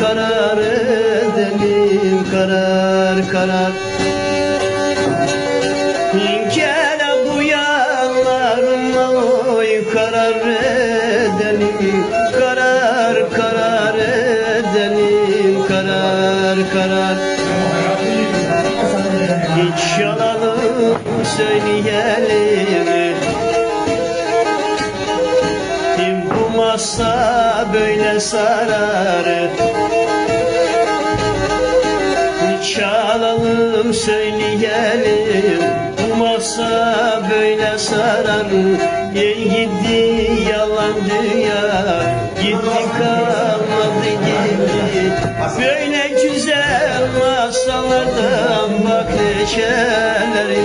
karar edelim, karar karar. Gel bu yanlarıma oy, karar edelim, karar karar edelim, karar karar. Hiç yalanı söyleyelim, bu masa böyle sarar. Çalalım söyleyelim, bu masa böyle sarar. Ey gidi yalandı ya, gitti kalmadı gibi. Böyle güzel masalardan bak neçeleri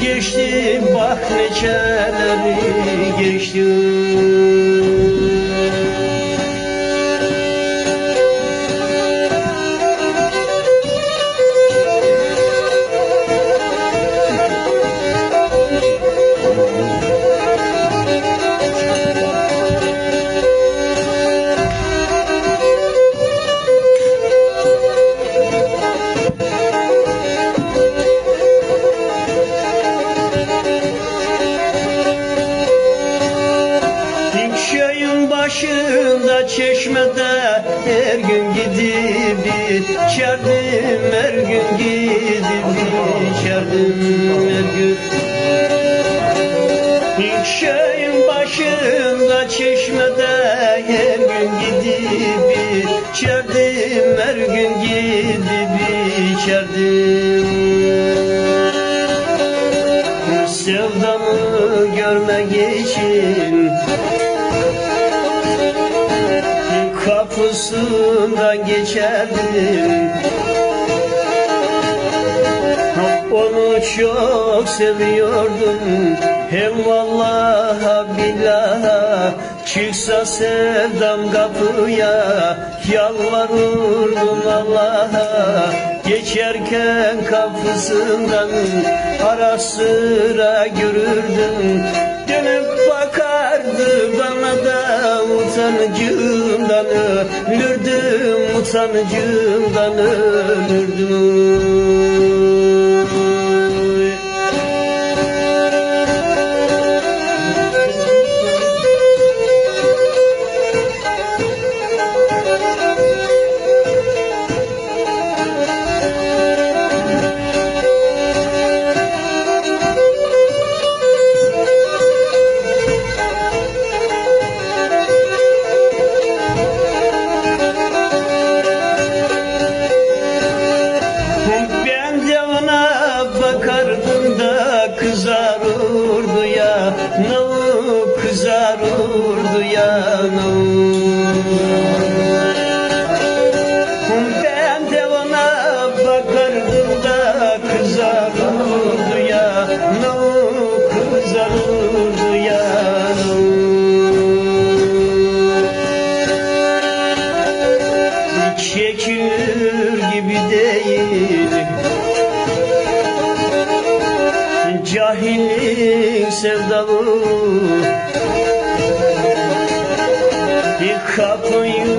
geçti, bak neçeleri geçti. Başında çeşmede her gün gidip içerdim, her gün gidip içerdim, her gün. Şeyin başında çeşmede her gün gidip içerdim, her gün gidip içerdim. Sevdamı görmek için kapısından geçerdim. Onu çok seviyordum, hem vallaha billaha. Çıksa sevdam kapıya, yalvarırdım Allah'a. Geçerken kapısından ara sıra görürdüm, dönüp bakardı bana da utancımdan ölürdüm, utancımdan ölürdüm. Bakardım da kızarırdı ya, kızarırdı ya. Ben de ona bakardım da kızarırdı ya, kızarırdı ya. Çekilir gibi değil cahillik sevdalı, bir kapıyı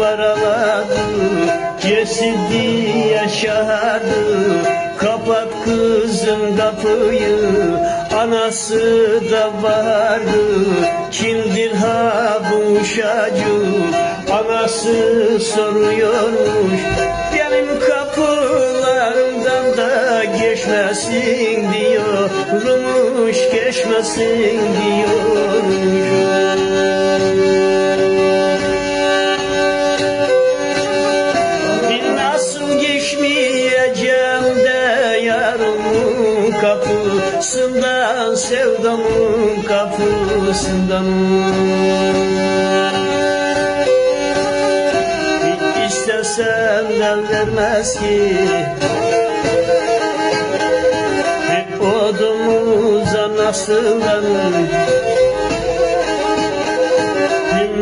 araladı, kesildi yaşardı. Kapat kızım kapıyı, anası da vardı. Kimdir ha bu uşacık, anası soruyormuş. Benim kapılarımdan da geçmesin diyormuş, geçmesin diyormuş. Bir nasıl geçmeyeceğim de yarımın kapısından, sevdamın kapısından. İstesem de vermez ki odumuza nasıldan,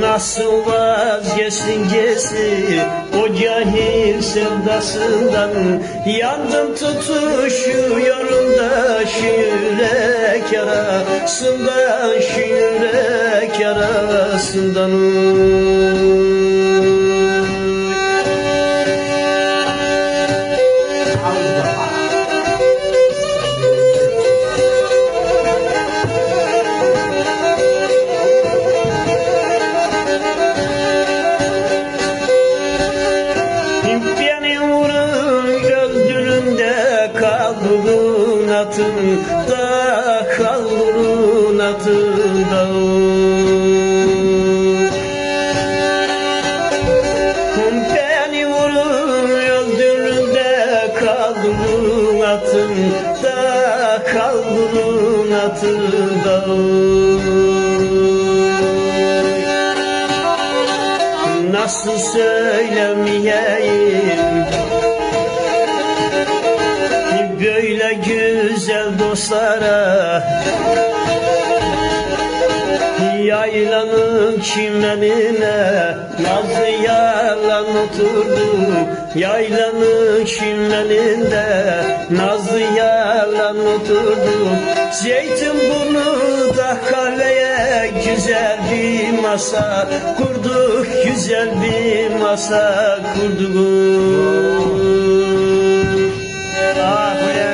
nasıl vazgeçsin geçsin o cahil sevdasından. Yandım tutuşuyorum da şu yürek yarasından, şu yürek yarasından. kalbinin altında, kalbinin altında. Beni vurur öldüründe kalbinin altında, kalbinin altında. Nasıl söylemeyeyim böyle güzel dostlara, yaylanın çimenine nazlı yalan oturdum, yaylanın çimeninde nazlı yalan oturdum. Zeytinburnu'da kahveye güzel bir masa kurduk, güzel bir masa kurduk. Ah be.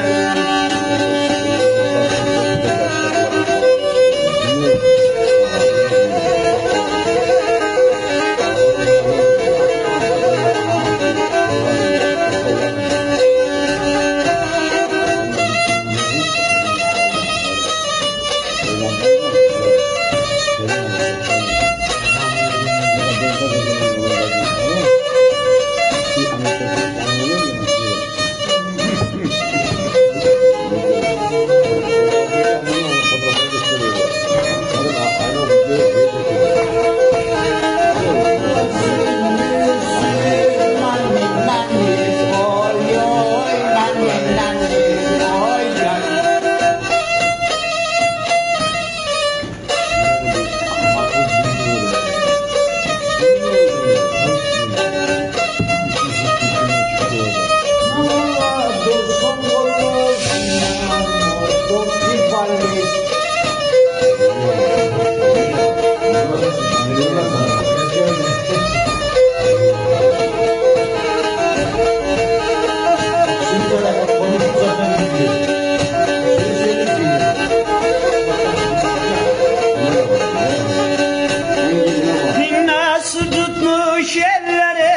Nasıl tutmuş ellere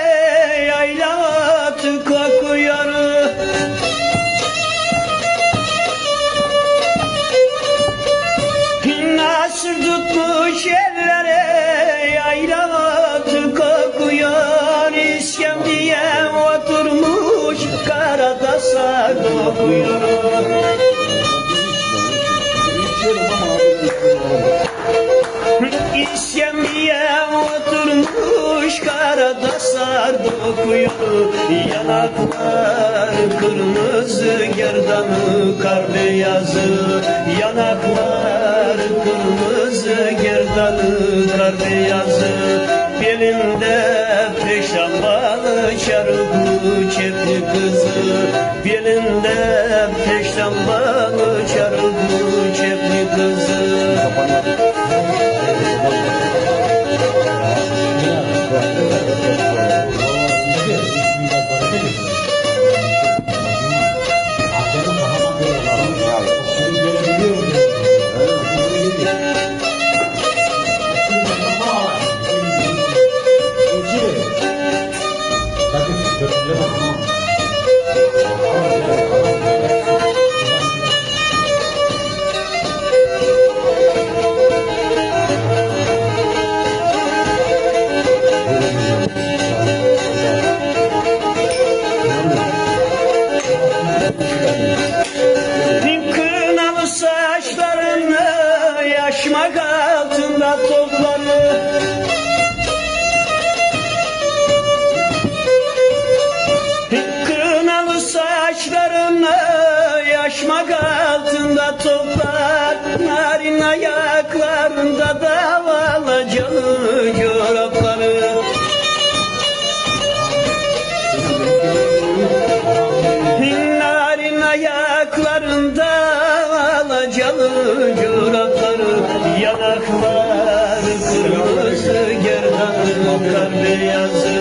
yayla kokuyor. Nasıl tutmuş ellere yayla kokuyor. İskemleye oturmuş karadasa kokuyor. İskemleye oturmuş karada sar dokuyor. Yanaklar kırmızı, gerdanı kar beyazı. Yanaklar kırmızı, gerdanı kar beyazı. Belinde peştembalı çarıklı çepli kızı. Belinde peştembalı çarıklı çepli kızı. Kınalı saçlarını yaşmak altında toplanır. Kınalı saçlarını yaşmak altında toplar. Narin ayaklarında davalacalı çorapları. Narin ayaklarında alacalı çorapları. Yanaklar kırmızı, gerdanı kar beyazı.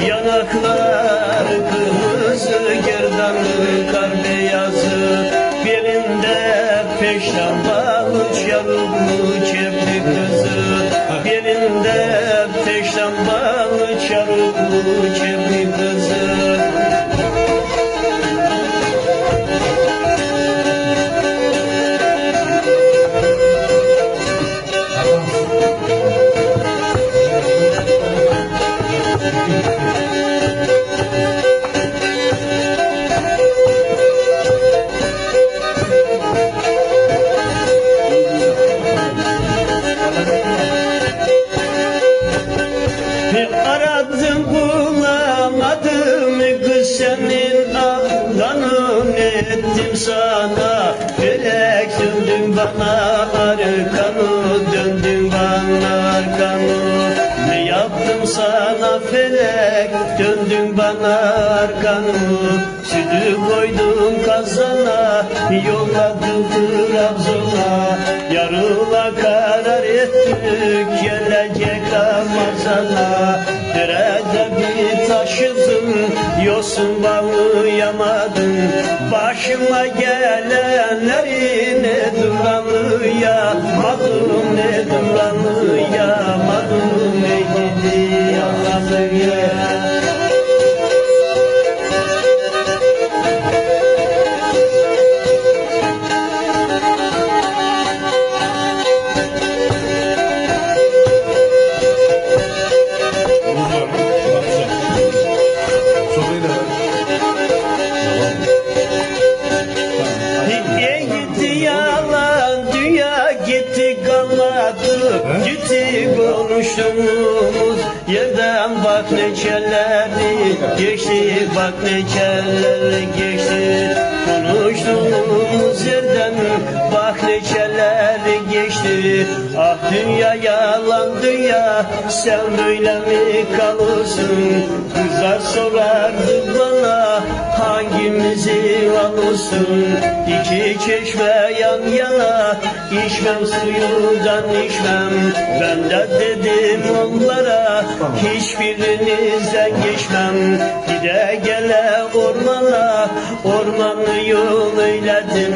Yanaklar kırmızı, gerdanı kar beyazı. Belinde peştembalı çarıklı çepli kızı. Belinde peştembalı çarıklı çepli kızı. senin ağlanın ettim sana. Felek döndün bana arkanı, döndün bana arkanı. Ne yaptım sana felek, döndün bana arkanı. Sütü koydum kazana, yolladım Trabzon'a. Yarıla karar ettik, gelecek Ramazan'a. Derede bir taşıdım, yosun bağlayamadım. Başıma gelenleri nedir anlayamadım, nedir anlayamadım. Ne gidi Allah'ım ya. Gitti konuştuğumuz yerden bak ne çelleri geçti, bak ne çelleri geçti. Konuştuğumuz yerden bak ne çelleri geçti. Ah dünya yalan dünya, sen böyle mi kalırsın? Kızlar sorardı bana hangimizi alırsın? İki çeşme yan yana, içmem suyundan içmem. Ben de dedim onlara, hiçbirinizden geçmem. Gide gele ormana, ormanı yol eyledim.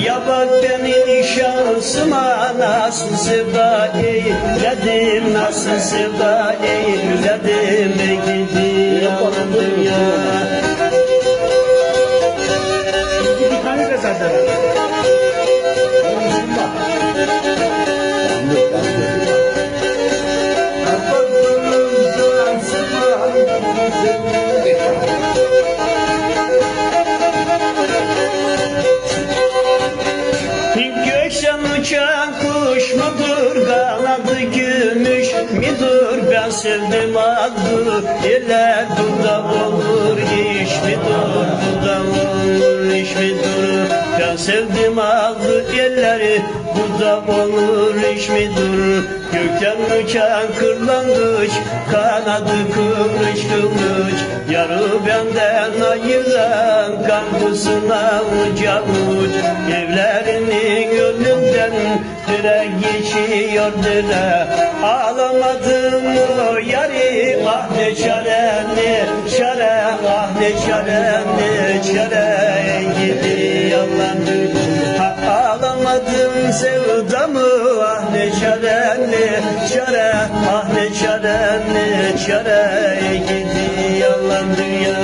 Ya bak benim şansıma, nasıl sevda eyledim, nasıl sevda eyledim. Gidi yalan dünya. Bir tane de zaten. Gökten uçan kuş mudur, kanadı gümüş midur? Ben sevdim adı ile duda olur, iş midur? Duda olur, iş midur? Ben sevdim adı illeri, duda olur, iş midur? Gökten uçan kırlangıç, kanadı kıvrıç kıvrıç. Yarı benden ayıran kankısına uca uç. Evlerinin önünden dire geçiyor dire. Ağlamadım o yari, ah ne çare ne çare, ah ne çare ne çare. Gidi yalan ağlamadım sevdamı, ah ne çare ne çare, ah ne çare ne çare. Gidi yalan dünya.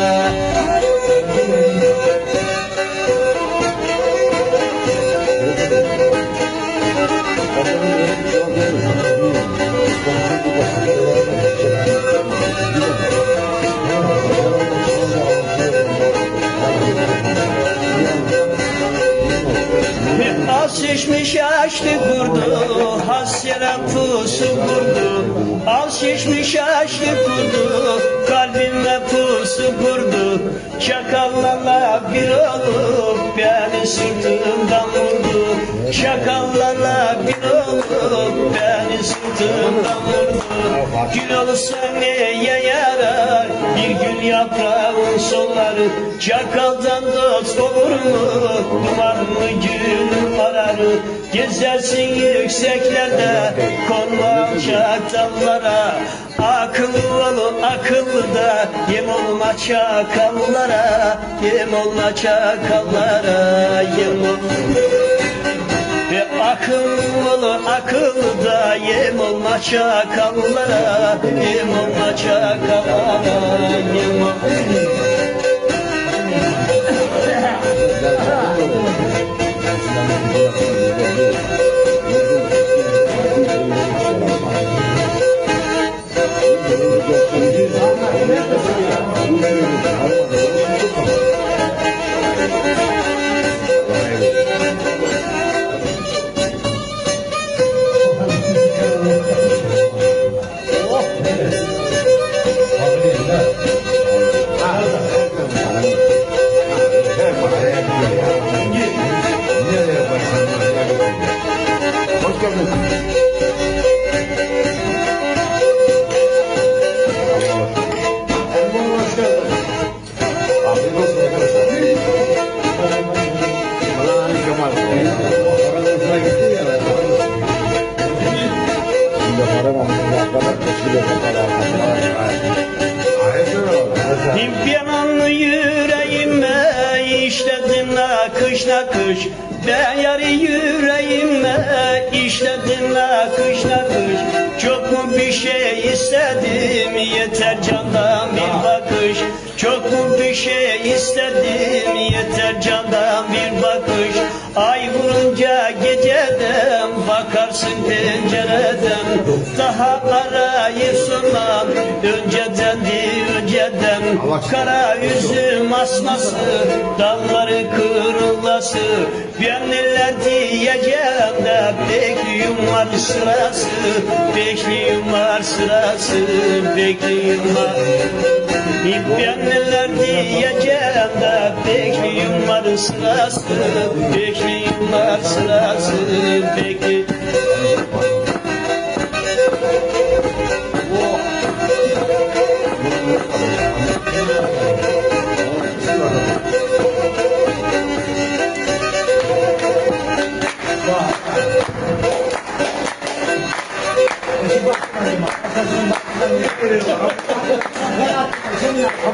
Az şişmiş yaşlı kurdu, hasyere pusu kurdu. Az şişmiş yaşlı kurdu, kalbime pusu kurdu. Çakallarla bir olup beni sırtımdan vurdu. Çakallarla bir olup beni sırtımdan vurdu. Gül olsa neye yarar, bir gül yaprağın solları. Çakaldan dost olur mu, dumanlı gül ararı. Gezersin yükseklerde, konma alçak dallara. Akıllı ol akıllı da, yem olma çakallara. Yem olma çakallara, yem olma. Akıllı ol akıllı da, yem olma çakallara. Yem olma çakallara, yem olma. Oh, evet. Afiyet olsun arkadaşlar. Ulan Kemal. Aramızda gitti ya. Şimdi para mamında kadar teşkil Piyanonlu yüreğime işledin nakış nakış. Ben yarı yüreğime işledin nakış nakış. Çok mu bir şey istedim yeter candan bir bakış. Çok mu bir şey istedim yeter candan bir bakış. Ay vurunca geceden bakarsın pencereden. Daha arayıp sormam öncedendi önceden. Kara üzüm asması dalları kırılası. Ben neler diyeceğim de bekliyorum var sırası. Bekliyorum var sırası. Bekliyorum var. Ben neler diyeceğim de bekliyorum var sırası. Bekliyorum var sırası. Bekliyorum.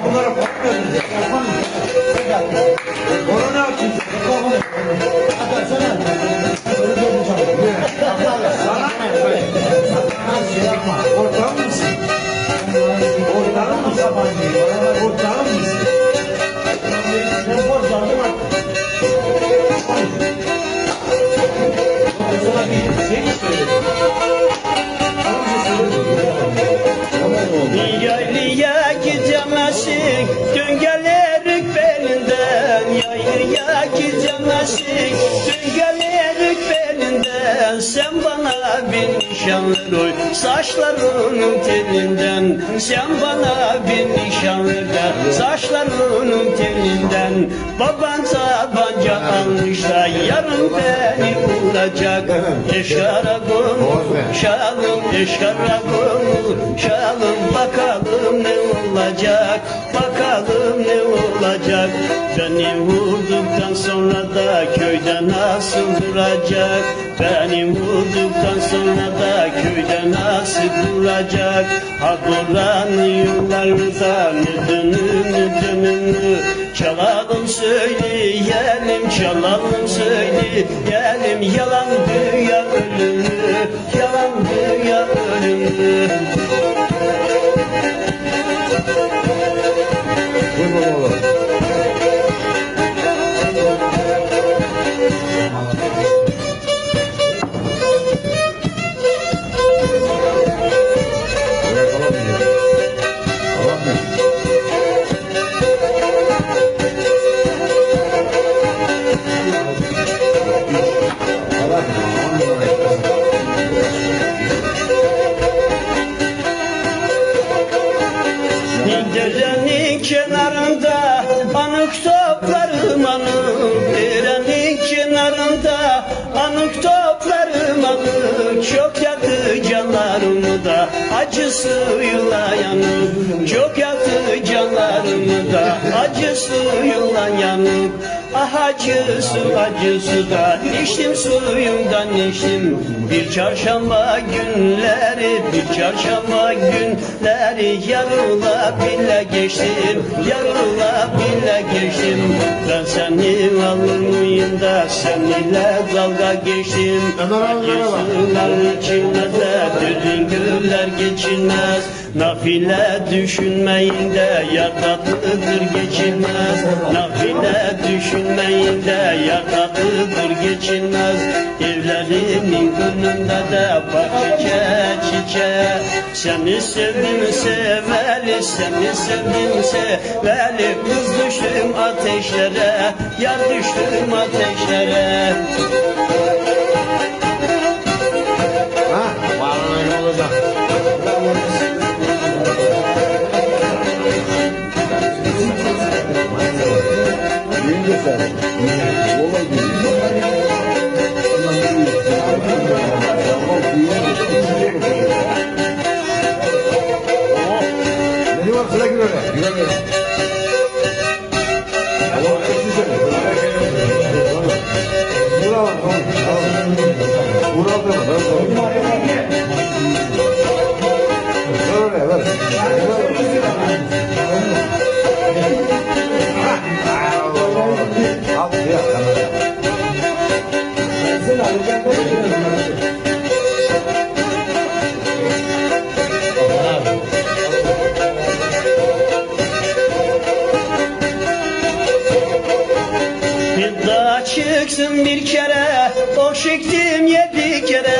Bunlara bakmıyoruz. Onu ne yapıyorsun? Ortağım mısın? Ortağım mısın? Ortağım mısın? Yaylaya gidemezsin, döngelerik belinden. Yaylaya gidemezsin, döngelerik belinden. Sen bana bir nişan ver oy, saçlarının telinden. Sen bana bir nişan ver, saçlarının telinden. Baban tabanca almış da yarın beni vuracak. Eşaragun, şalım, eşaragun, şalım. Bakalım ne olacak, bakalım ne olacak. Beni vurduktan sonra da köyde nasıl duracak? Beni vurduktan sonra da köyde nasıl duracak? Ha buranın yollarında ne dönünü çalalım söyleyelim, çalalım söyleyelim. Yalan dünya ölümü, yalan dünya ölümü. Derenin kenarında anık toplarım anık. Derenin kenarında anık toplarım anık. Çok yaktı canlarımı da acısıyla yanık. Çok yaktı canlarımı da acısıyla yanık. Ah acısı da içtim suyundan içtim. Bir çarşamba günleri, bir çarşamba günleri. Yarıla bile geçtim, yarıla bile geçtim. Ben seni alır mıyım da seninle dalga geçtim. Acısılar içinde de düzgün güller geçilmez. Nafile düşünmeyin de yar tatlıdır geçilmez. Nafile düşünmeyin de yar tatlıdır geçilmez. Evlerimin önünde de bak çiçeğe. Seni sevdim seveli, seni sevdim seveli. Kız düştüm ateşlere, yar düştüm ateşlere. Ha, vallahi ne olacak? Yenge sen. Yola gidiyor. Ne var sıra güne? Güne. çıksın bir kere, boş çektim 7 kere.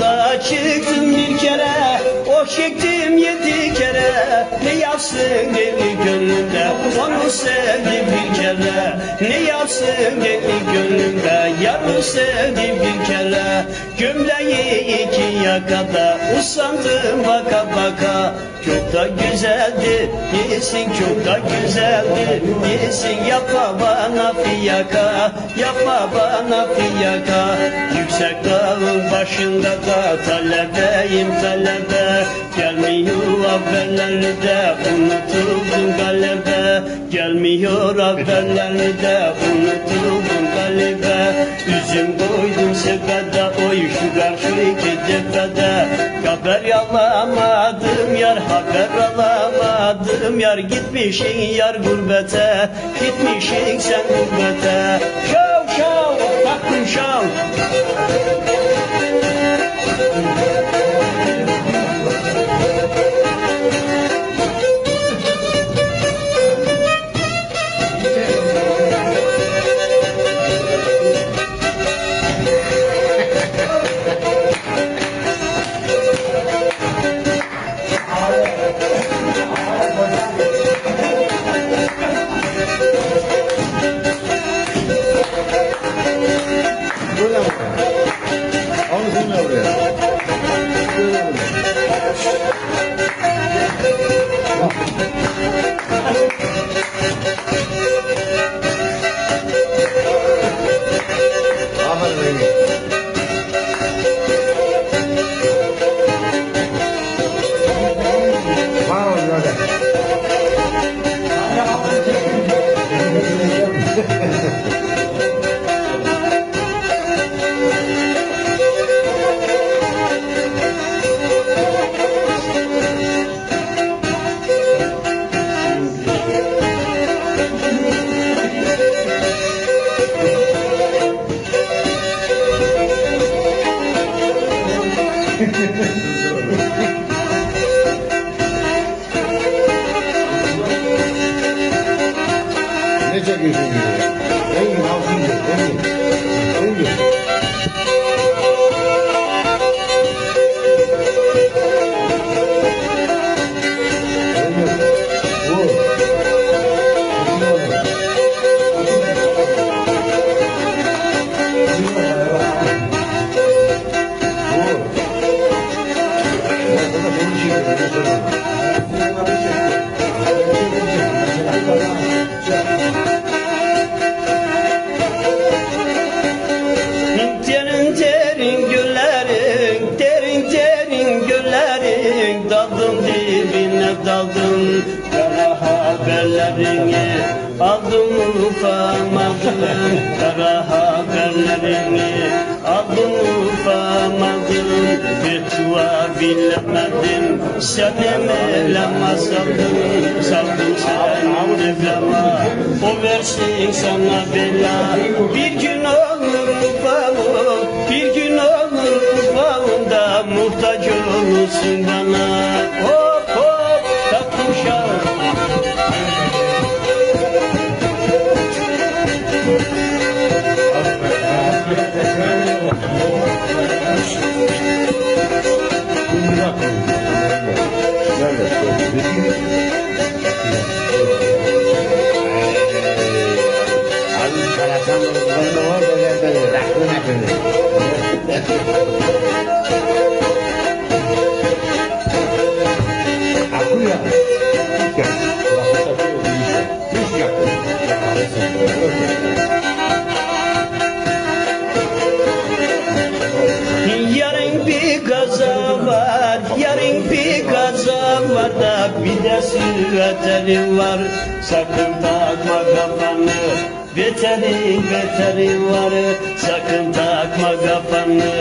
Dağa çıktım bir kere, boş çektim 7 kere. Ne yapsın deli gönlümde, onu sevdi bir kere. Ne yapsın deli gönlümde, yarı sevdi bir kere. Gömleği 2 yakada, usandım baka baka. Çok da güzeldi, yesin çok da güzeldi, yesin yapma bana fiyaka, yapma bana fiyaka. Yüksek dağın başında da talebeyim talebe, gelmiyor haberleri de unutuldum galiba, gelmiyor haberleri de unutuldum galiba. Üzüm koydum sepete, oy şu karşıki cephede, haber alamadım yar, haber alamadım yar. Gitmişsin yar gurbete, gitmişsin sen gurbete. Şov şov, taktım şov. Böyle mi? Al bunu oraya. Böyle mi? Aferin Engin. Var orada. Ne çekiyorsun gibi? Engin al şimdi. Engin. Engin. Engin. Vur. Derin derin göllerin, derin derin göllerin, daldım dibine daldım. Kara haberlerini aldım ufamadım, kara haberlerini aldım ufamadım. Betua bilemedim, seni melema saldım, saldım seni evlama. O versin sana bela, bir gün olur ufağım, bir gün olur ufağımda muhtaç olursun bana. Hop hop tatlım şahım. Aku ya. Yarın bir kaza var, yarın bir kaza var da bir de süveteri var. Sakın takma kafanı, beterin beteri var. Sakın takma kafanı,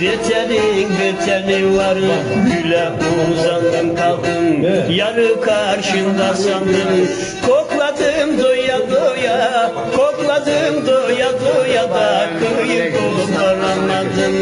beterin beteri var. Güle uzandım kaldım, yarı karşımda sandım. Kokladım doya doya, kokladım doya doya da kıyıp koparamadım.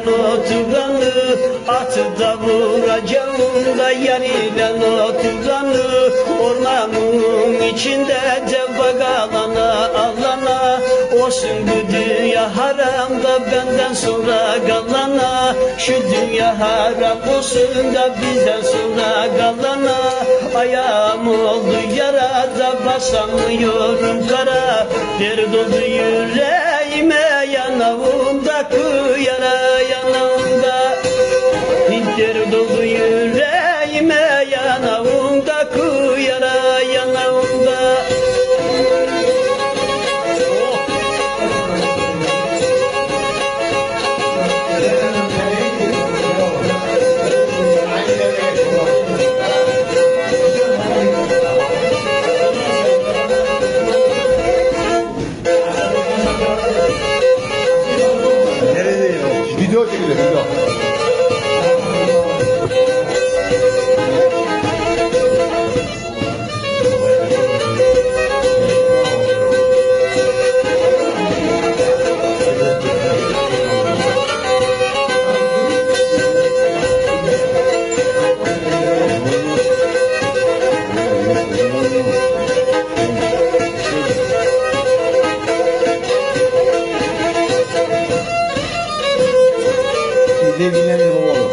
oturanı, atı da vuracağım da yar ile oturanı. Ormanın içinde cevva kalana alana, olsun bu dünya haram da benden sonra kalana. Şu dünya haram olsun da bizden sonra kalana. Ayağım oldu yarada, basamıyorum kara. Dert oldu yüreğime, yanağımda yara yanağımda. Dert oldu yüreğime, yanağımda yara yanağımda. Video çekiyor, video. Bizde dinlenir oğlum.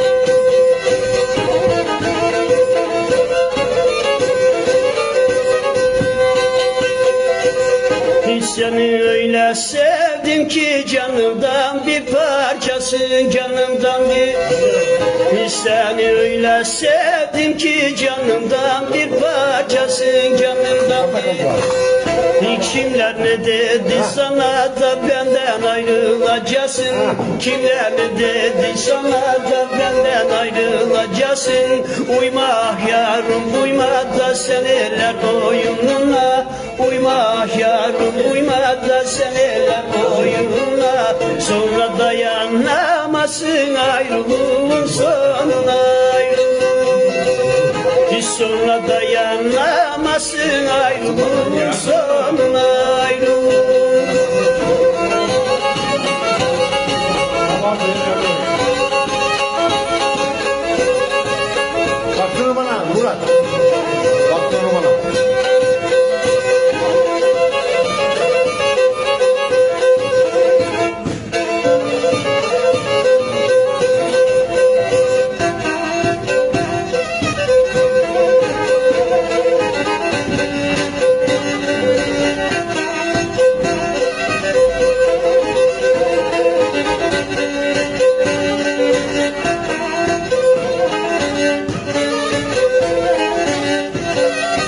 Hiç seni öyle sevdim ki canımdan bir parçası, canımdan bir. Hiç seni öyle sevdim ki canımdan bir parçası, canımdan bir. Kimler ne dedi sana da benden ayrılacaksın? Kimler ne dedi sana da benden ayrılacaksın? Uyma yarım uyma da seneler oyununa. Uyma yarım uyma da seneler oyununa. Sonra dayanamazsın ayrılığın sonuna, hiç sonra dayanamazsın ayrılığın sonuna, ayrılığın. Baksana bana Murat. Baksana bana.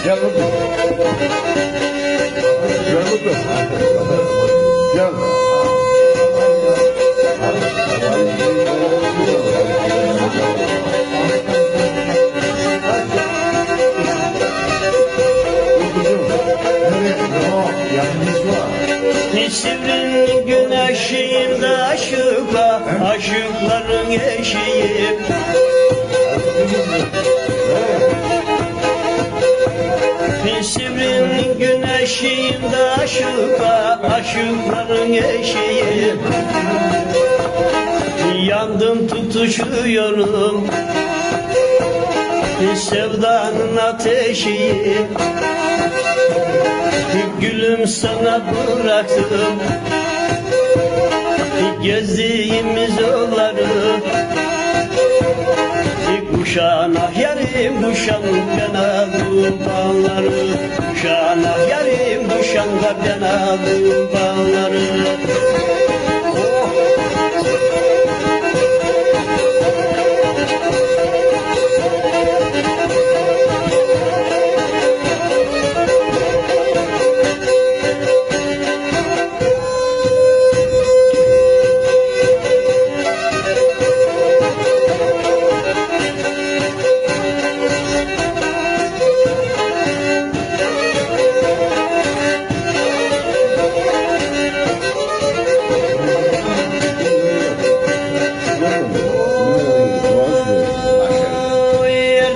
Gel Mutlu. Gel Mutlu. Gel. Nisrin güneşinde aşıkla, aşıkların eşiği. Nisrin güneşinde aşıkla, aşıkların eşiği. Yandım tutuşuyorum sevdanın ateşi. Gülüm sana bıraktım gezdiğimiz yolları. Kuşana yarim kuşan ben aldım bağları. Kuşana yarim kuşan da ben aldım bağları.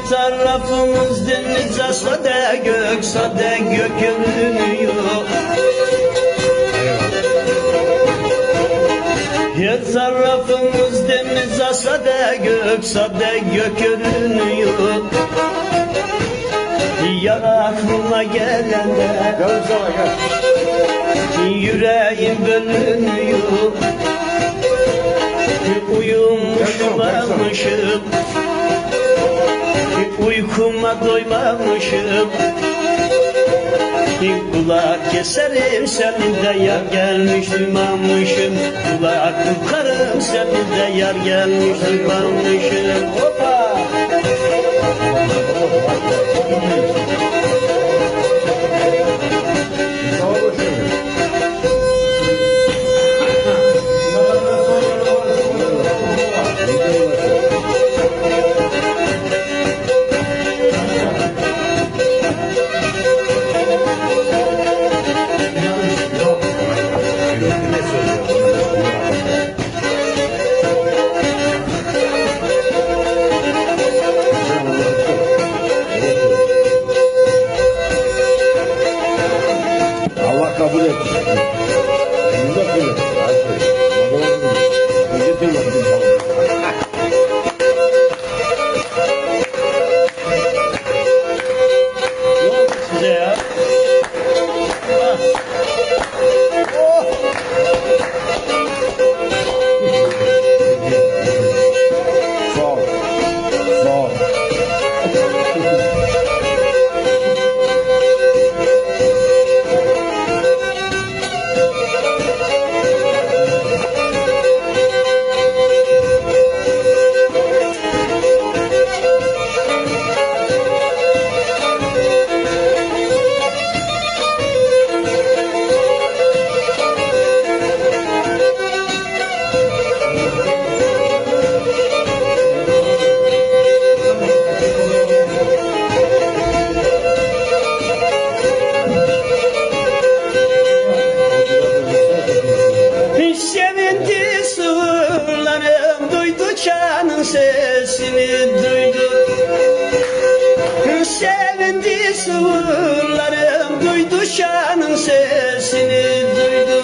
Tarafımız denize sade gök, sade gök görünüyor. Her tarafımız denize Za sade gök görünüyor. Yar aklıma gelende Gel sana gel. yüreğim bölünüyor. Uyumuşum almışım, uykuma doymamışım. Kulak keserim senin de yar gelmiş duymamışım. Kulak tıkarım senin de yar gelmiş duymamışım. Hoppa! Sağ ol şimdi. Allah kabul etsin. Güzel kabul etsin. Ne oldu size ya? Ah. Oh! Sağ ol. Sağ ol. Sevindi sığırlarım, duydu çanın sesini duydu. Sevindi sığırlarım, duydu şanın sesini duydu.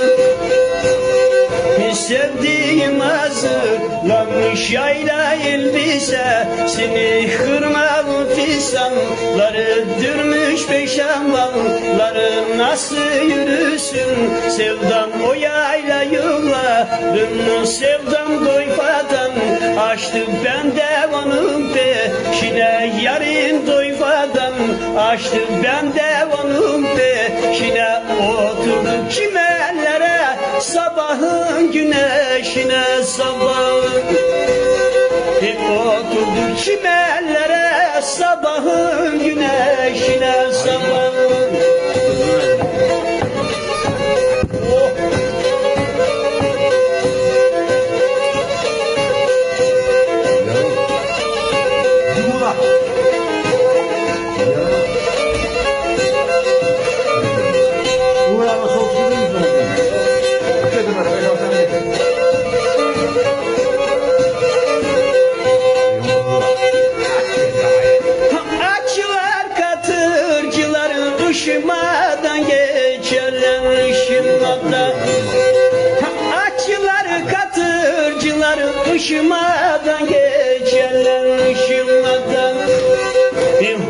Sevdiğim hazırlanmış yayla elbise, seni hırmalı fisanları dürmüş peşamanları nasıl yürüsün sevdam o yayla yıllarını sevdam doymadan açtı ben de onun peşine yarın doymadan açtı ben de onun peşine oturduk çimenlere sabahın güneşine sabahın oturduk çimenlere sabahın güneşine sabahın. Oh. Yumula. Uğrama sok gibi mi zaten? Dedim ben, ben alsam yedim. Açılar katırcılar ışımadan geçerler ışımadan. Açılar katırcılar ışımadan geçerler ışımadan.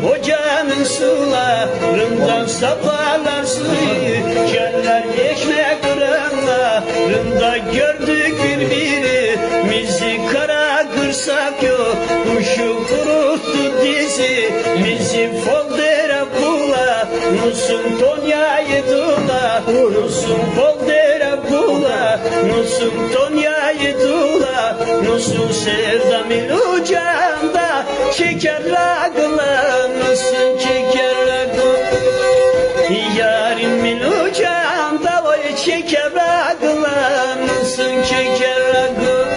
Hocanın sularından saparlar suyu içerler ekmek kıranlarında gördük birbirimizi kara kırsak yok kuşu kuruttu dizimizi foldera bula nusun Tonya'yı dula nusun foldera bula nusun Tonya'yı dula nusun sevdamın ucanda çeker ragıla nusun çeker ragıla yarimin ucanda oy çeker ragıla nusun çeker ragıla.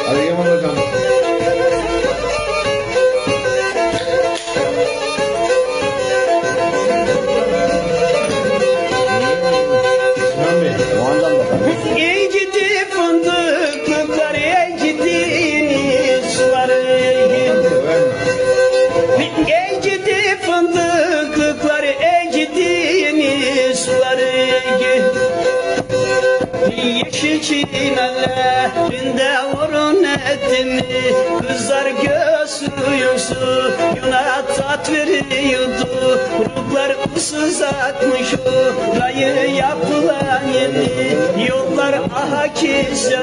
Hadi Yaman hocam. Yeşil çimenlerinde vurun ettim. Kızlar gözlüğün suyuna tat veriyordu. Ruhlar usuz akmış orayı yapılan yeni yollar. Aha kise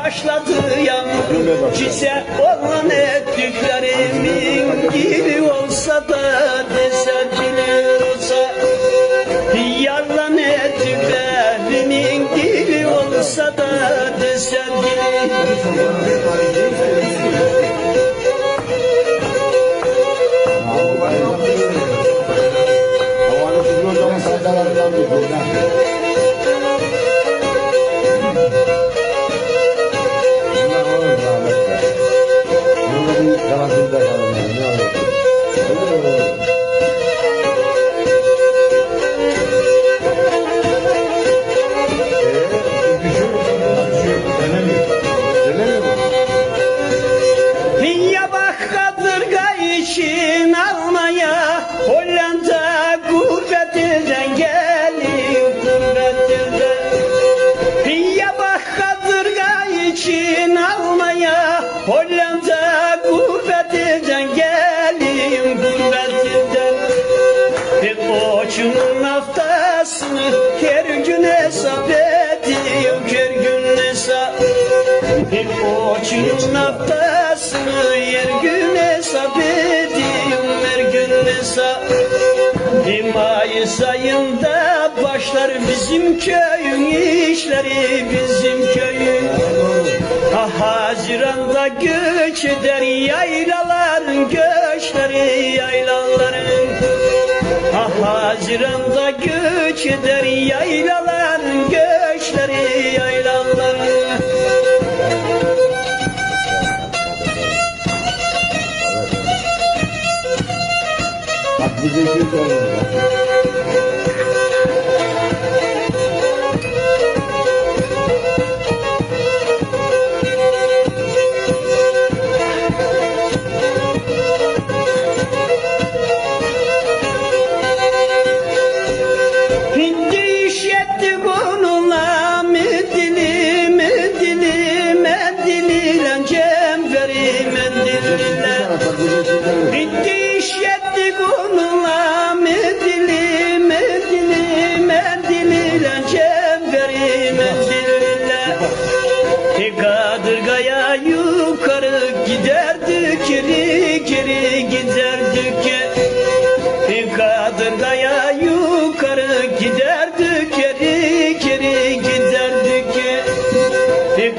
başladı yağmur. Kise olan ettiklerimin gibi olsa da desem bilir olsa. Yalan ettiklerimin gibi olsa da desem bilir. Havanın sıcak zaman saydalarından bir problem. Bunlar olur rahmetler. Bunlar bir karantinada kalın yani. Ne olur? Öyle mi olur? Denemiyor mu? Ya bak kadırga için almaya Hollanda gurbetinden geliyor gurbetinden. Ya bak kadırga için almaya Hollanda gurbetinden geliyor gurbetinden. Koçunun haftasını her gün hesap ediyorum her gün hesap. Koçunun haftasını her gün hesap ediyorum her gün hesap. Mayıs ayında başlar bizim köyün işleri bizim köyün. Haziran'da göç eder yaylaların göçleri yaylaların. Haziran'da göç eder yaylaların göçleri yaylaların. Bak bu zeki de olur. Bitti iş yetti konuna mendili mendili mendiliyle cemberi mendiliyle. Kadırgaya yukarı giderdik geri geri giderdik. Kadırgaya yukarı giderdik geri geri giderdik.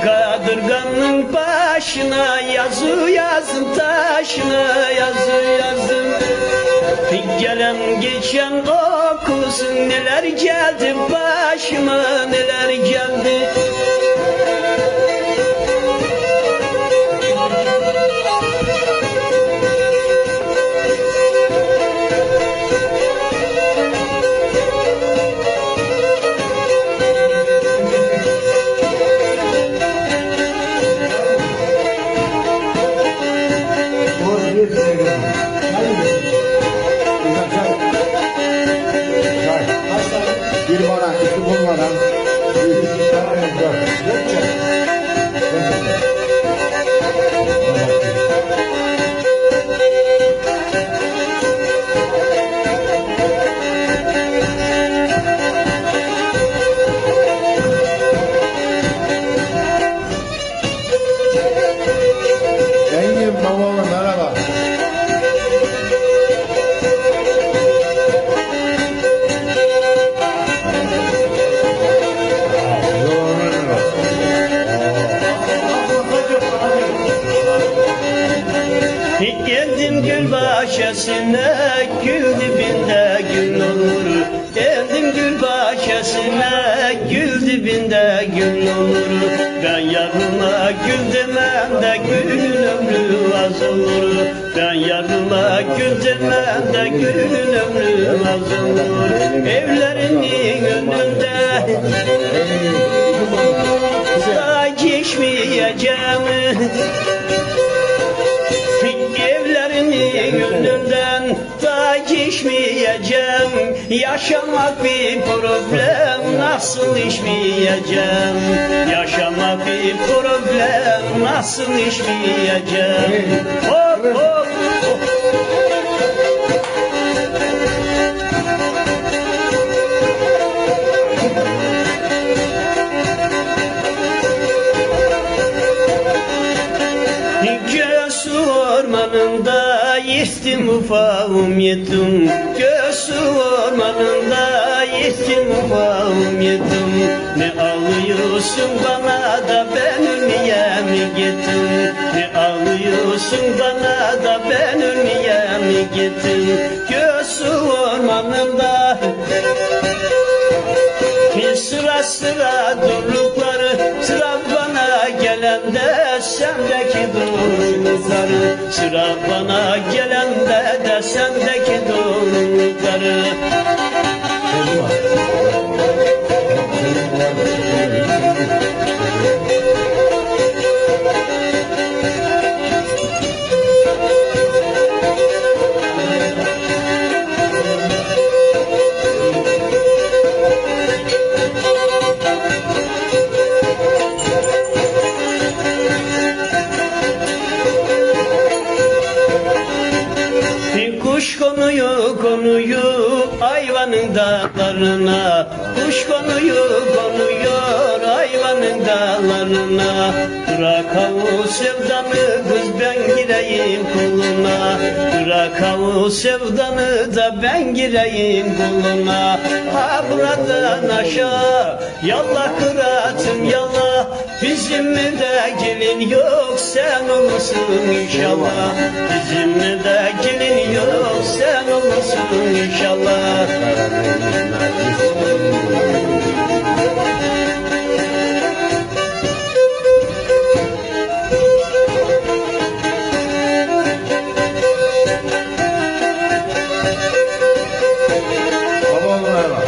Kadırganın başına yazı yazın taşına yazı yazın. Gelen geçen okusun neler geldi başıma neler geldi. Bir bana, iki bunlara, üç, dört. Engin babalı merhaba. Geldim gül bahçesine, gül dibinde gül olur. Geldim gül bahçesine, gül dibinde gül olur. Ben yarıma gül demem de gülün ömrü az olur. Ben yarıma gül demem de gülün ömrü az olur. Evlerinin önünde da geçmeyeceğim. Evlerinin önünden da geçmeyeceğim. Yaşamak bir problem, nasıl içmeyeceğim? Yaşamak bir problem, nasıl içmeyeceğim? Hop hop hop. Göğsü ormanında yettim ufağım yetim. Göğsü ormanında yettim ufağım yetim. Ne alıyorsun bana da ben ölmeyem gittim. Ne alıyorsun bana da ben ölmeyem gittim. Göğsü ormanında sıra sıra durdukları, sıra bana gelende sendeki doğrulukları, sıra bana gelende de sendeki doğrulukları. Kuş konuyu hayvanın dağlarına. Kuş konuyor hayvanın dağlarına. Bırak o sevdanı kız ben gireyim kuluna. Bırak o sevdanı da ben gireyim kuluna. Ha buradan aşağı yallah kıratım yallah. Bizim de gelin yok sen olursun inşallah. Bizim de gelin yok sen olursun inşallah. Baba oğlum merhaba.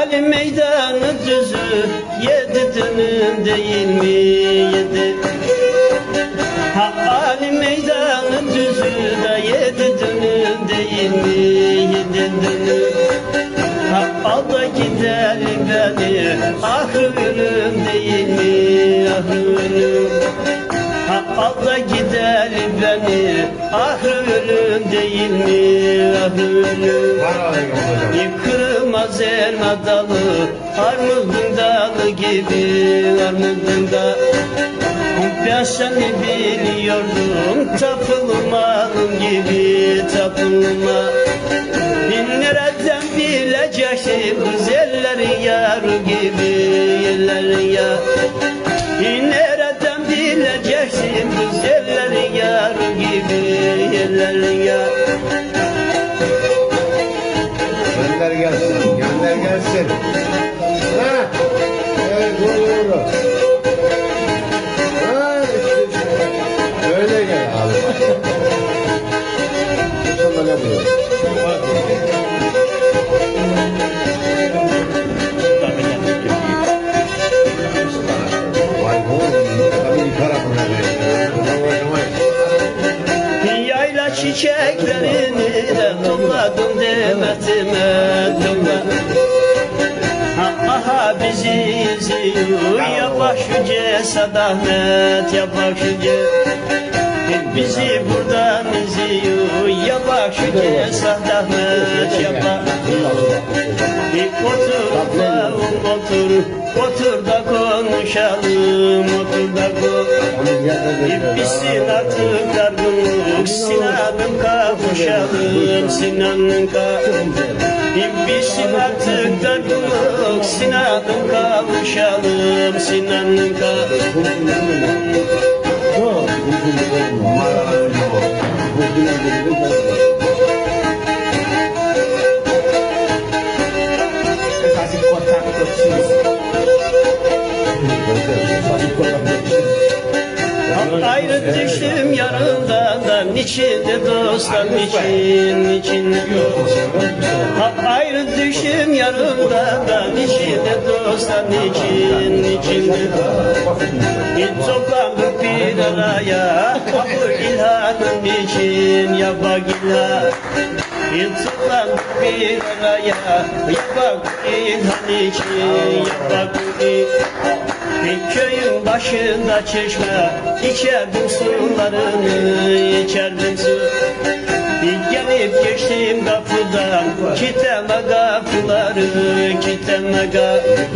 Ali meydanı düzü yedi dönüm değil mi yedi? Ha Ali meydanı düzü da yedi dönüm değil mi yedi dönüm? Ha al da gider beni ah ölüm değil mi ah ölüm? Ha al da gider beni ah ölüm değil mi ah ölüm? Yıkılmaz elma dalı armudun dalı gibi armudun da. Ben seni biliyordum tapılmalım gibi tapılma. Nereden bileceksin güzellerin yarı gibi yerlerin ya. Nereden bileceksin güzellerin yarı gibi yerlerin ya. Gönder gelsin, gönder gelsin. Ha? Evet, doğru. Ha, işte. Öyle gel abi. Sonra ne buluyor? Vay oğlum, tabii yıkarak ona Yayla çiçeklerini de topladım demetime topladım. Aha bizi izliyor yapar şu Cesad Ahmet yapar şu bizi buradan izliyor yapar şu Cesad Ahmet yapar. Otur ufağım otur, otur da konuşalım, otur da konuşalım. Bitsin artık dargınlık, Sinan'ım kavuşalım, Sinan'ım kavuşalım. Bitsin artık dargınlık, Sinan'ım kavuşalım, Sinan'ım kavuşalım. Kasih kotak kecil. Ayrı düştüm yarından da niçin de dostlar niçin ayrı düştüm yarından da niçin de dostlar niçin de toplandık bir araya bu ilhanın için ya bak ilhan toplandık bir araya ya bak ilhan için ya bak ilhan. Bir köyün başında çeşme, içerdim sularını, içerdim su. Bir gelip geçtim kapıdan, kitleme kapıları, kitleme kapıları.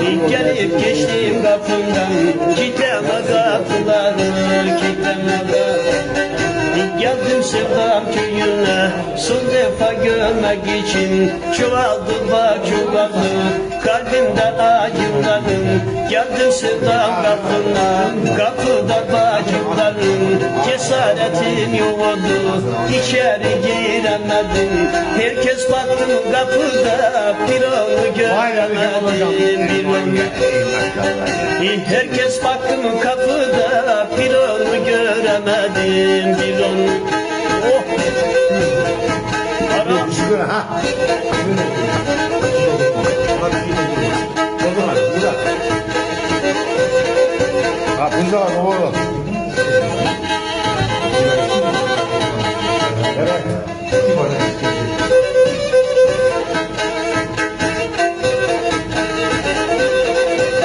Bir gelip geçtim kapından, kitleme kapıları, kitleme kapıları. Geldim Sevdam köyüne son defa görmek için çoğaldı bak çoğaldı kalbimden acılarım. Geldim Sevdam kapına kapıda bacılarım cesaretim yoktu içeri giremedim. Herkes baktım kapıda bir onu göremedim bir onu. Herkes baktım kapıda bir onu göremedim bir onu. Oh! Aram! Ha. Ha, bunda var oğlum. Evet.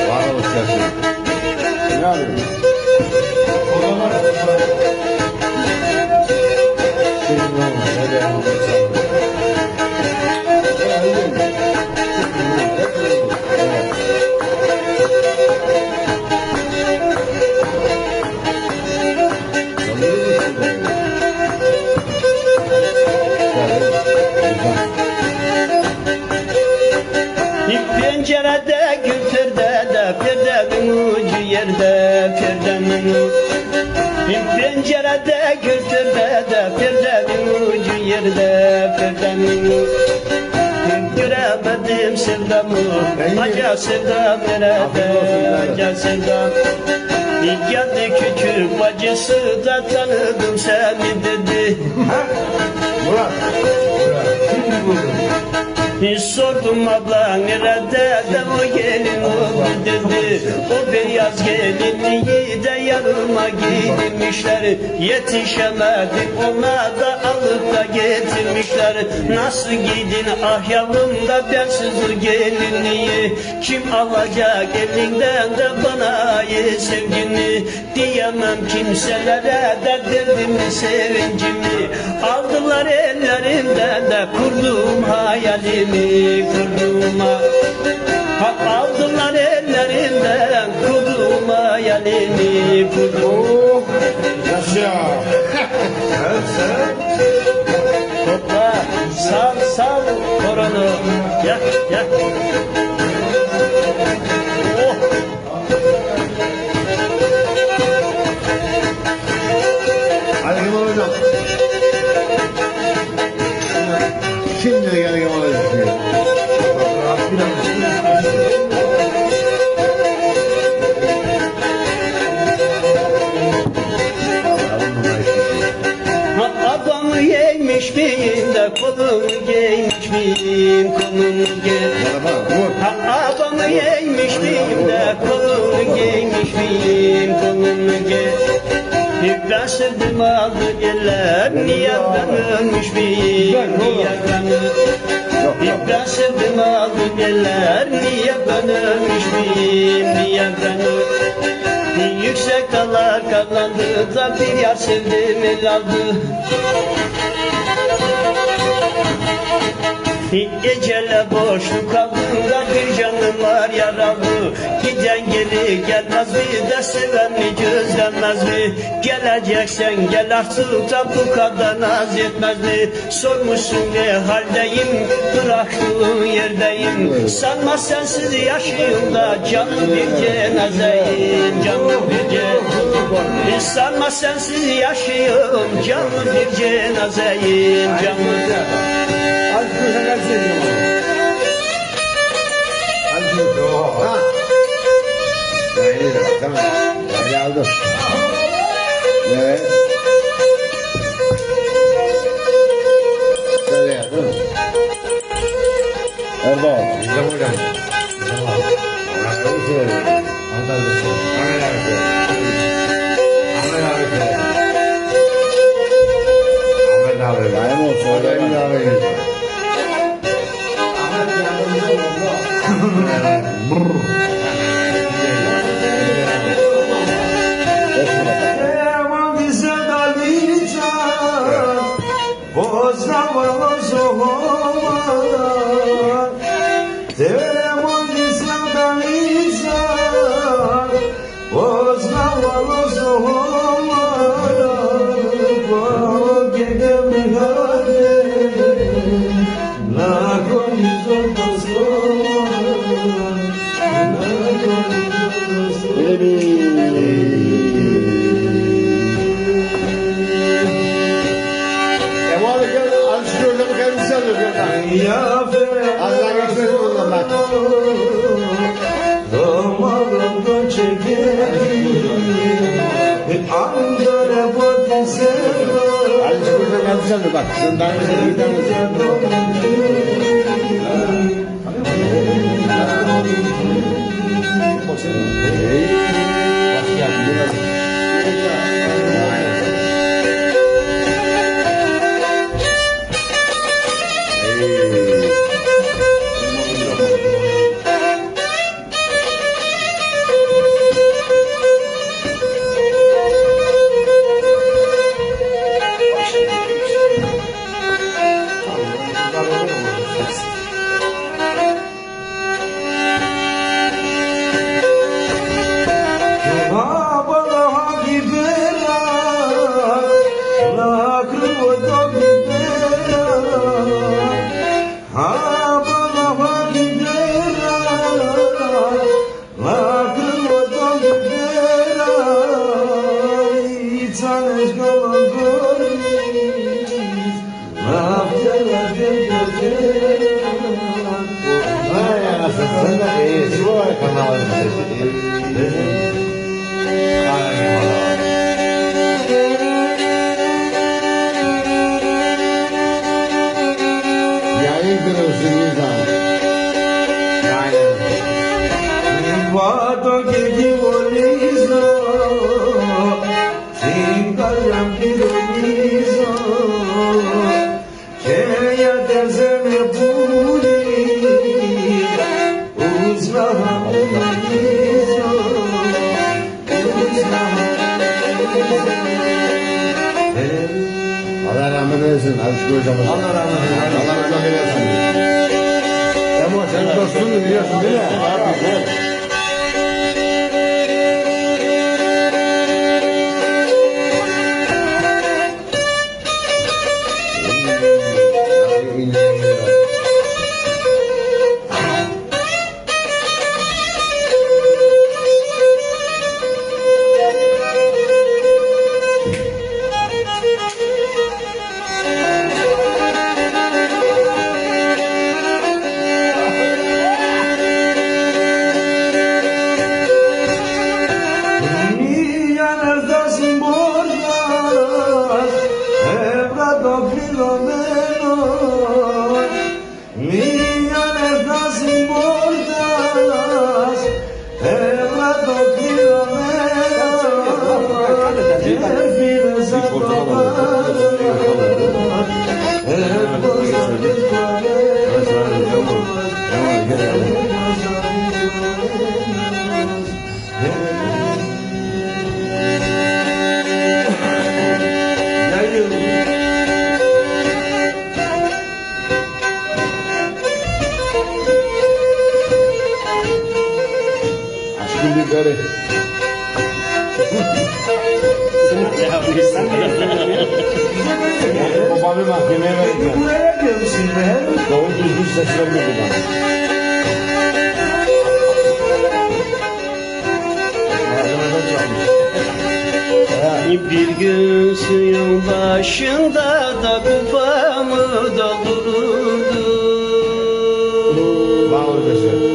Var olsun. Ne yapıyorsun? Pencerede gülterde de perdenin ucu yerde perdenin ucu. Pencerede gülterde de perdenin ucu yerde perdenin ucu. Göremedim sevdamı, acı sevdam nerede, acı sevdam. Geldi küçük bacısı da tanıdım seni dedi. Murat. Sordum abla nerede de o gelin oldu dedi. O beyaz gelinliği de yanıma giydirmişler. Yetişemedim ona da alıp da getirmişler. Nasıl giydin ah yavrum da bensiz o gelinliği. Kim alacak elinden de bana ait sevgini. Diyemem kimselere de derdimi sevincimi. Aldılar ellerimden de kurduğum hayalimi. Kurduğuma aldılar ellerimden kurduğuma hayalimi kurduğuma. Yaşa. Topla sal koronu ya. Oh. Hadi Kemal hocam. Şimdi de gel Kemal hocam. Adamı yemiş miyim de kolumu giymiş miyim kolumu giymiş. Adamı yemiş miyim de kolumu giymiş miyim kolumu giymiş. Ben sevdim aldı eller niye ben ölmüş miyim niye ben ben sevdim aldı eller niye ben ölmüş miyim niye ben yüksek dağlar karlandı da bir yar sevdim el aldı. Ecele boşluk aldığında bir canım var yaralı. Giden geri gelmez mi de seveni gözlenmez mi? Geleceksen gel artık da bu kadar naz etmez mi? Sormuşsun ne haldeyim, bıraktığın yerdeyim. Sanma sensiz yaşayayım da canım bir cenazeyim, canım bir cenazeyim. Sanma sensiz yaşayayım, canım bir cenazeyim, canım. Az kuşa kaç ediyorum. Az kuşa. Ha. Öyle tamam. Hadi aldım. Evet. Şöyle ya değil mi? Erdoğan. Bizim hocam. Anadolu söylüyor. Anadolu söylüyor. Ahmet abi söylüyor. Ahmet abi söylüyor. Ahmet abi. Daim olsun. Ahmet abi. Azdan geçmesin bundan bak. Damarımdan çekerim Ankara Batı sevda Hadi çıkırsa geldi sen de bak. Sen daha önce bir tane sen de iyi. Bu ay kanalın sesi. Yayın kırılsın insan. Vato che ti voliso sin callam pironiso che ya terzene puri uzna hamoniso Allah rahmet eylesin. Alışkı hocamız. Allah rahmet eylesin. Allah rahmet eylesin. Ama sen dostunu biliyorsun değil mi? Abi, beri. Babamı mahkemeye verdim. Buraya yapıyormuşsun be. Doğru düzgün ses vermedi bana. Malzemeden çalmış. Bir gün suyun başında da kupamı doldururdu. Bana öyle söyle.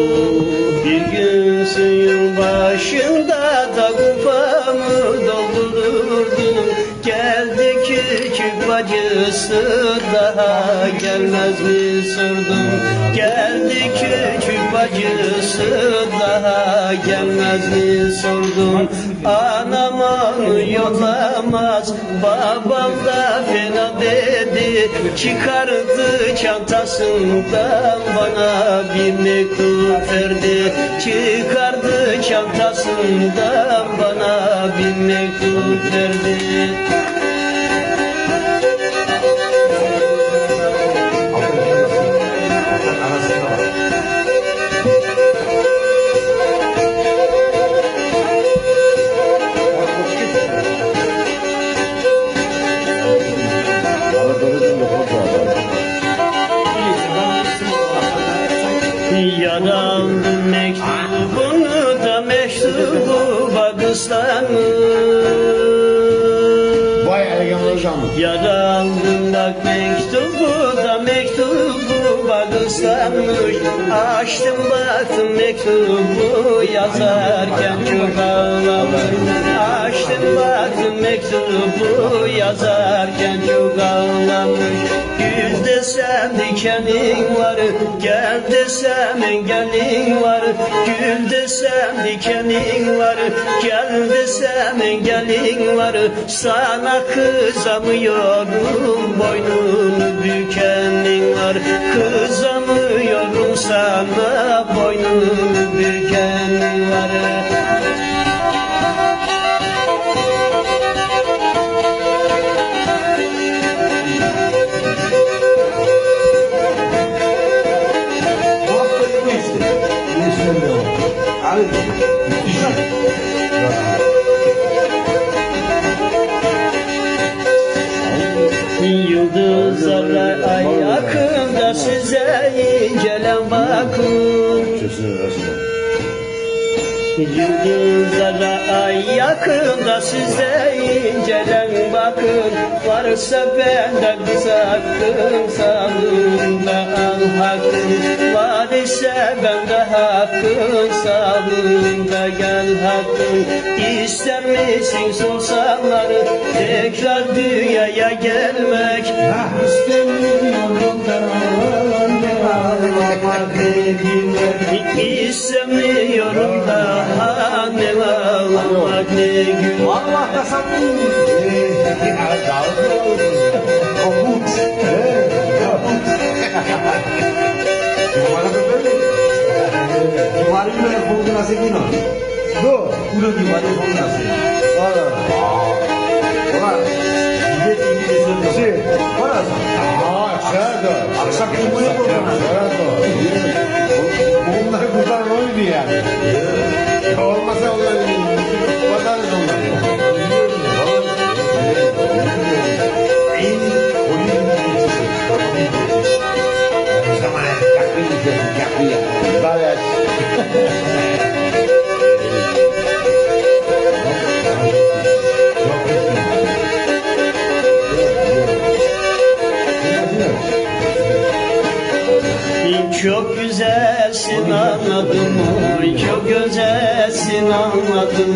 Bir gün suyun başında da kupamı doldururdum. Geldi küçük bacısı daha gelmez mi sordum. Geldi küçük bacısı daha gelmez mi sordum. Anam onu yollamaz, babam da fena dedi. Çıkardı çantasından bana bir mektup verdi. Çıkardı çantasından bana bir mektup verdi. Arasında var. Yarandım mektubunu da mektubu bakıslamış. Vay Ergen hocam. Yarandım bak mektubu da mektubu bakıslamış. Açtım baktım mektubu yazarken çok ağlamış. Açtım baktım mektubu yazarken çok ağlamış. Gül desem dikenin var, gel desem engelin var. Gül desem dikenin var, gel desem engelin var. Sana kızamıyorum, boynunu bükenin var. Kızamıyorum sana, boynunu bükenin var. Muhabbet bu işte. Ne söylüyor? Abi. Yıldızlara ay yakında size incelen bakın. Sesini versin. Yıldızlara ay yakında size incelen bakın. Varsa benden kız hakkın, sağlığında al hakkın. Var ise bende hakkın, sağlığında gel hakkın. İster misin sorsanları tekrar dünyaya gelmek? İstemiyorum da İstemiyorum daha ne ağlamak ne gül. Allah da sakın. Kabut. Gimana juga yang nasi gino? Do. Udah gimana yang nasi? Ora. Orang dia tinggi di sana. Si. Orang Certo. aksak ibu ya Certo. Bunlar kurtar oydu yani. Olmasa onlar batarız onlar. ini sama kaki ya. Evet. Çok güzelsin anladım, çok güzelsin anladım.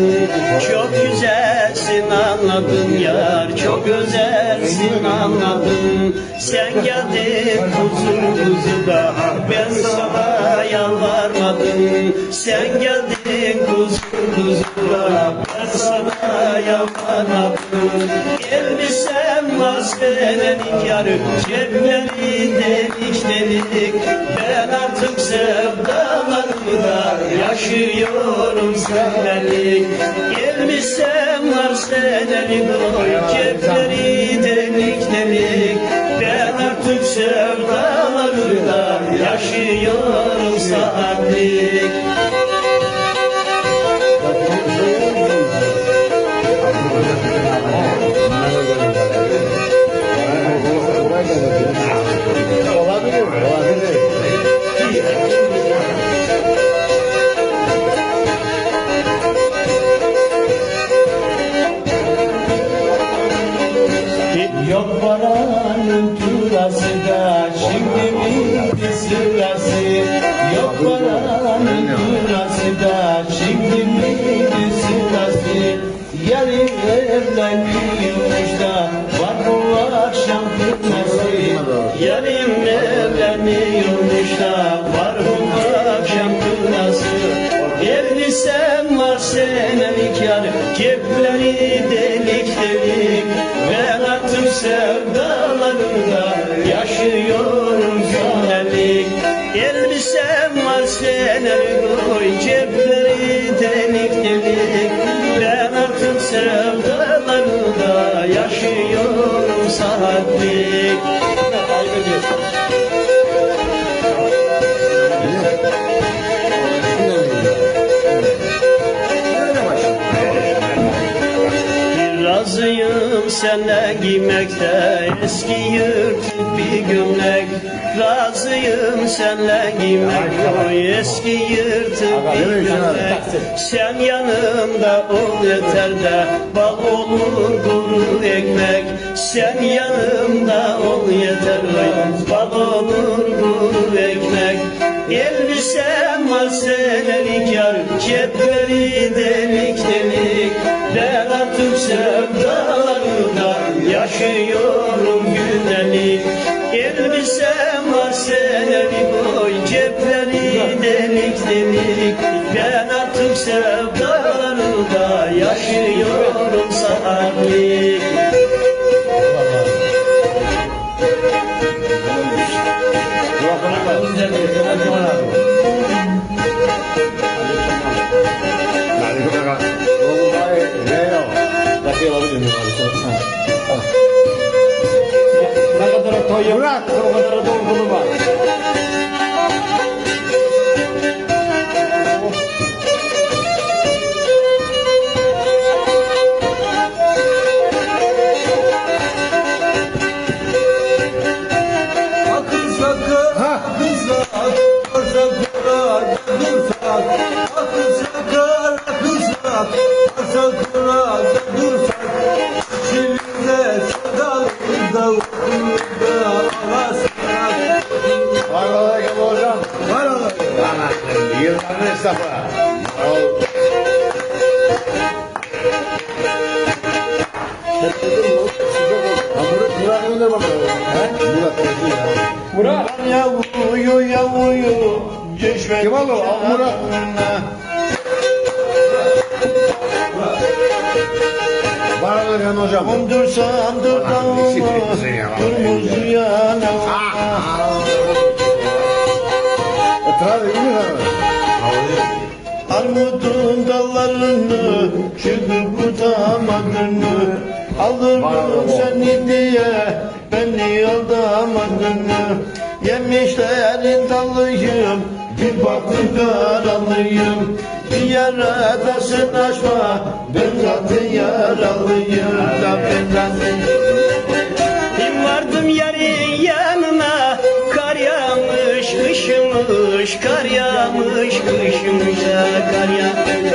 Çok güzelsin anladım yar, çok güzelsin anladım. Sen geldin kuzu da ben sana yalvarmadım. Sen geldin kuzu da ben sana yalvarmadım. Elbisem maskenin yarı, cepleri delik delik. Ben artık sevdalarımda yaşıyorum senlik. Elbisem var senelik, cepleri delik delik. Ben artık sevdalarımda yaşıyorum senlik. Yok paranın turası da şimdi miydi sırası? Yok paranın turası da şimdi miydi sırası? Yarın evleniyormuş da var bu akşam kırması. Yarın evleniyormuş da var bu akşam kırması. Elbisem var senelik yar, cepleri delik delik. Ben artık sevdalarımda yaşıyorum senelik. Elbisem var senelik, oy cepleri delik delik. Ben artık sevdalarımda yaşıyorum saatlik. Razıyım seninle giymekte eski yırtık bir gömlek. Razıyım seninle giymekte eski yırtık bir gömlek. Sen yanımda ol yeter de bal olur kuru ekmek. Sen yanımda ol yeter de bal olur kuru ekmek. Elbisem var senelik yar, cepleri delik delik. Ben artık sevdalarımda yaşıyorum gündelik. Elbisem var senelik, oy cepleri delik delik. Ben artık sevdalarımda yaşıyorum saatlik. Ne kadar toyum, Murat! o kadar dolgulu var. Akıl sakın, kızlar, varsa kurar, dursak. Akıl sakın, kızlar, varsa kurar, dursak. Çivinde, sevdalımızda, okulda, arasında. Aleyküm hocam. Var oğlum. Yılların esnafı. Murat öyle bakalım. Murat. Yavuyu yavuyu ceşvet. Kim aldı? Murat. Bana verin hocam. Kondursam durdağıma, kırmızı yanağıma. Tabii iyi Armudun dallarını çıkıp tutamadın. Aldırdım seni diye beni aldamadın. Yemişlerin dalıyım, bir baktım karalıyım. Bir yaradasın aşma, ben zaten yaralıyım da ben zaten. Vardım yarın yanına, kar yağmış kışmış, kar yağmış kışmış da kar yağmış.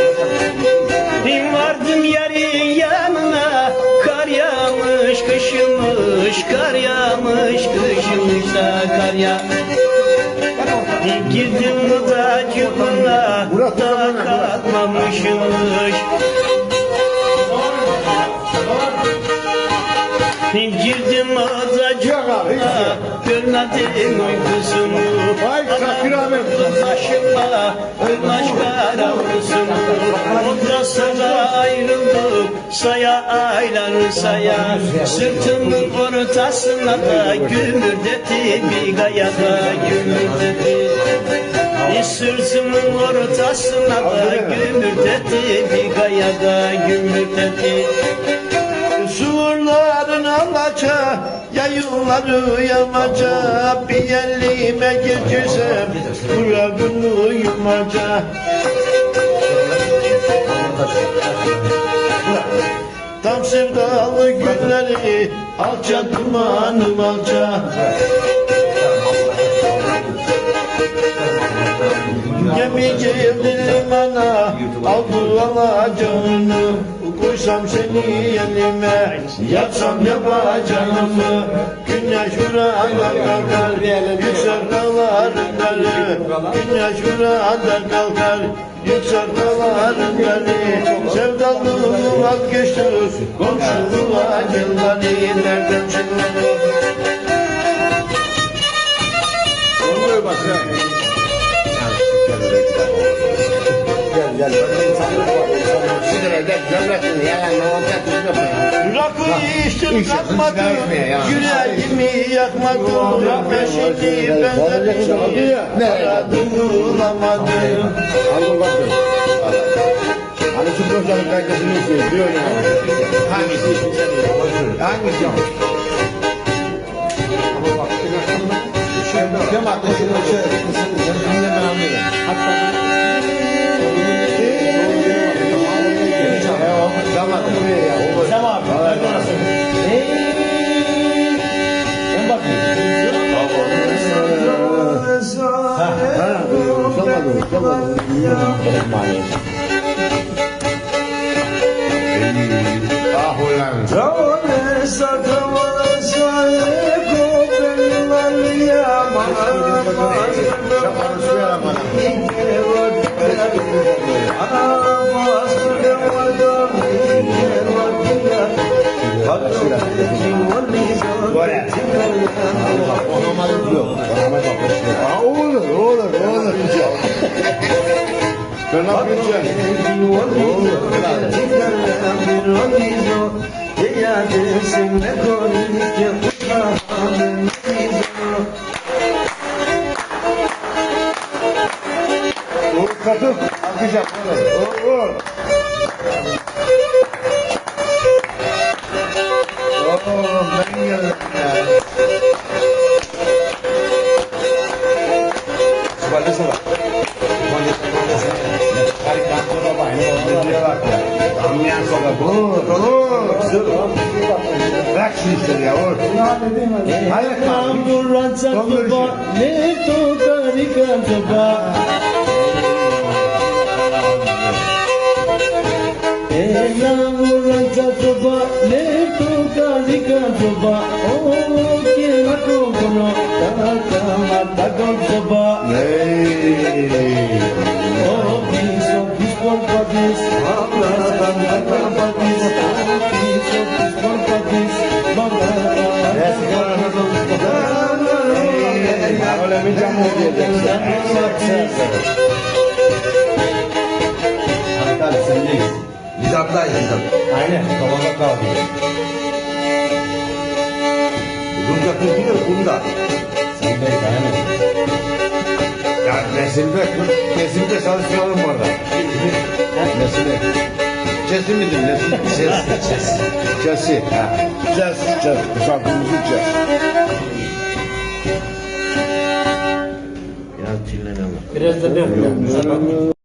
Vardım yarın yanına, kar yağmış kışmış, kar yağmış kışmış da kar yağmış. Girdim da cıbına, da kalkmamışmış. Girdim adacıma, görmedim uykusunu. Vay Şakir abi. Başıma, başka ravusunu. Ondan sonra ayrıldık, saya aylar saya. Sırtımın ortasına da gümürdeti bir gayada gümürdeti. Sırtımın ortasına da gümürdeti bir gayada gümürdeti. Surların alaca, yayınları yamaca. Bir elime geçirsem, kurabını yumaca. Tam sevdalı günleri, alça dumanım alça. Gemi geldi limana, aldı alacağını. Koysam seni elime, yaksam yapacağımı. Güneş vuranda kalkar, yüksek dağların beli. Güneş vuranda kalkar, yüksek dağların beli. Sevdalığımı vazgeçtir, komşuluğa gel beni. Nereden çınları? Oluyor bak ya. Gel. Sigara devletin ya. Ne olacak biz yapmayalım. Rakı içtim İçiyorsun, kalkmadım, sigara içmeye ya. yüreğimi yakmadım. Peşini benzerini aradım bulamadım. Alın bakın. Hani şu projenin kalitesini istiyor. Diyor ya. Hangisi istiyorsa diyor. Hangisi yok? Ama bak. Kim attı şunu? Dinle ben anlıyorum. Hatta Zaman buraya ya. Zaman abi. Nerede orası? Ben bakayım. Ah ulan. Olur. Ben ne yapacağım? Uğur katıl. Akacak. Uğur. Oğlum ben geldim ya. Bırak şu işleri ya Uğur. Hayır Öyle bir can mı diyeceksin? Tabii sendeyiz. Biz atlayız. Aynen. Kafamda kaldı. Bunda kızıyor bunda. Sendeyiz aynen. Ya Nesim'de çalıştıralım orada. Nesim'de. Cesi midir? Nesim. Cesi. Ha. Ces. Kısaltımızı ces. Ya dinlenemem. Biraz da ben.